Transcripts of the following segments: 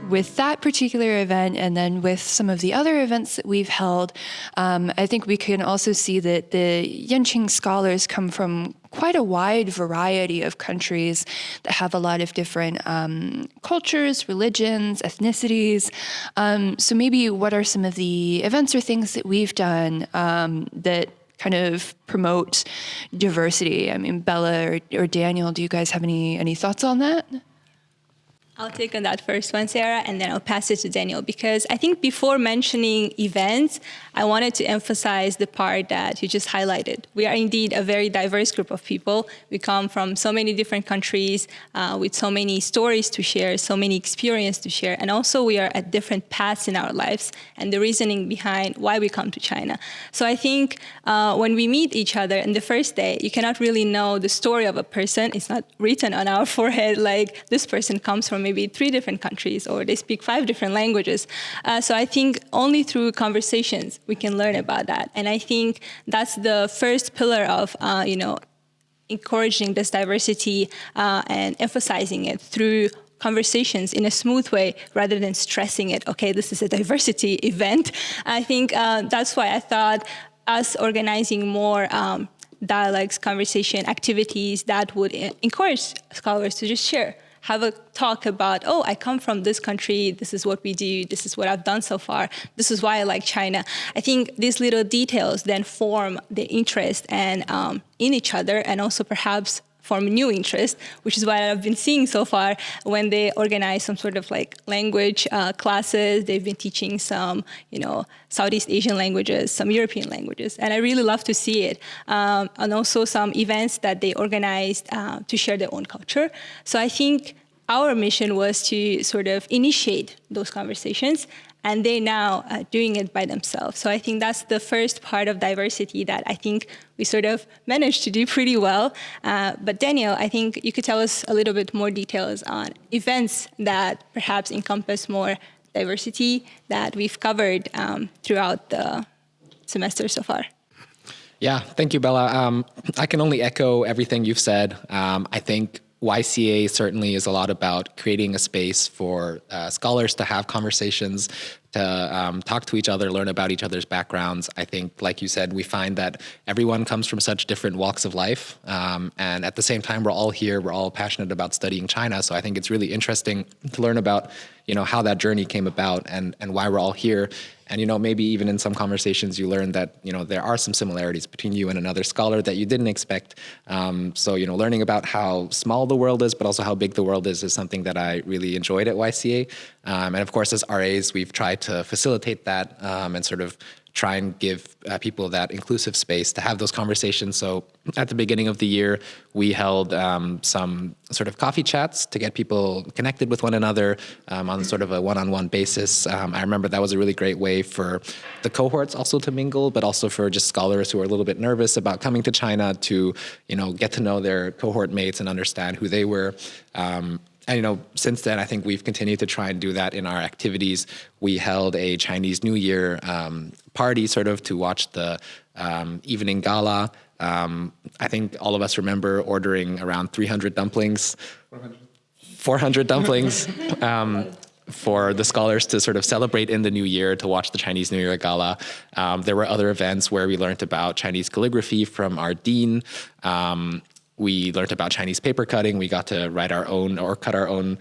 with that particular event and then with some of the other events that we've held, I think we can also see that the Yenching Scholars come from quite a wide variety of countries that have a lot of different cultures, religions, ethnicities. So maybe what are some of the events or things that we've done that kind of promote diversity? I mean, Bella or Daniel, do you guys have any thoughts on that? I'll take on that first one, Sarah, and then I'll pass it to Daniel, because I think before mentioning events, I wanted to emphasize the part that you just highlighted. We are indeed a very diverse group of people. We come from so many different countries with so many stories to share, so many experiences to share, and also we are at different paths in our lives and the reasoning behind why we come to China. So I think when we meet each other in the first day, you cannot really know the story of a person. It's not written on our forehead like this person comes from maybe 3 different countries or they speak 5 different languages. So I think only through conversations we can learn about that. And I think that's the first pillar of, encouraging this diversity and emphasizing it through conversations in a smooth way rather than stressing it. Okay, this is a diversity event. I think that's why I thought us organizing more dialogues, conversation activities that would encourage scholars to just share. Have a talk about, oh, I come from this country, this is what we do, this is what I've done so far, this is why I like China. I think these little details then form the interest and in each other, and also perhaps form new interest, which is what I've been seeing so far when they organize some sort of like language classes. They've been teaching some, Southeast Asian languages, some European languages, and I really love to see it. And also some events that they organized to share their own culture. So I think our mission was to sort of initiate those conversations, and they're now doing it by themselves. So I think that's the first part of diversity that I think we sort of managed to do pretty well. But Daniel, I think you could tell us a little bit more details on events that perhaps encompass more diversity that we've covered throughout the semester so far. Yeah, thank you, Bella. I can only echo everything you've said. I think YCA certainly is a lot about creating a space for scholars to have conversations, to talk to each other, learn about each other's backgrounds. I think, like you said, we find that everyone comes from such different walks of life. And at the same time, we're all here, we're all passionate about studying China. So I think it's really interesting to learn about, how that journey came about and why we're all here. And, maybe even in some conversations, you learn that, there are some similarities between you and another scholar that you didn't expect. So, learning about how small the world is, but also how big the world is something that I really enjoyed at YCA. And of course, as RAs, we've tried to facilitate that and sort of try and give people that inclusive space to have those conversations. So at the beginning of the year, we held some sort of coffee chats to get people connected with one another on sort of a one-on-one basis. I remember that was a really great way for the cohorts also to mingle, but also for just scholars who are a little bit nervous about coming to China to, get to know their cohort mates and understand who they were. And, since then, I think we've continued to try and do that in our activities. We held a Chinese New Year party sort of to watch the evening gala. I think all of us remember ordering around 300 dumplings. 400 dumplings for the scholars to sort of celebrate in the new year, to watch the Chinese New Year gala. There were other events where we learned about Chinese calligraphy from our dean. We learned about Chinese paper cutting. We got to write our own or cut our own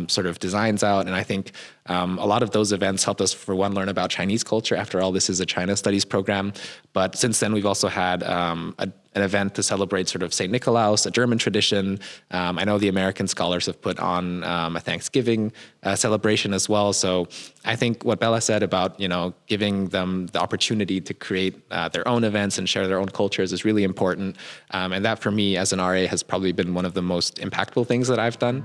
sort of designs out. And I think a lot of those events helped us, for one, learn about Chinese culture. After all, this is a China studies program. But since then, we've also had an event to celebrate sort of St. Nicolaus, a German tradition. I know the American scholars have put on a Thanksgiving celebration as well. So I think what Bella said about, giving them the opportunity to create their own events and share their own cultures is really important. And that, for me, as an RA, has probably been one of the most impactful things that I've done.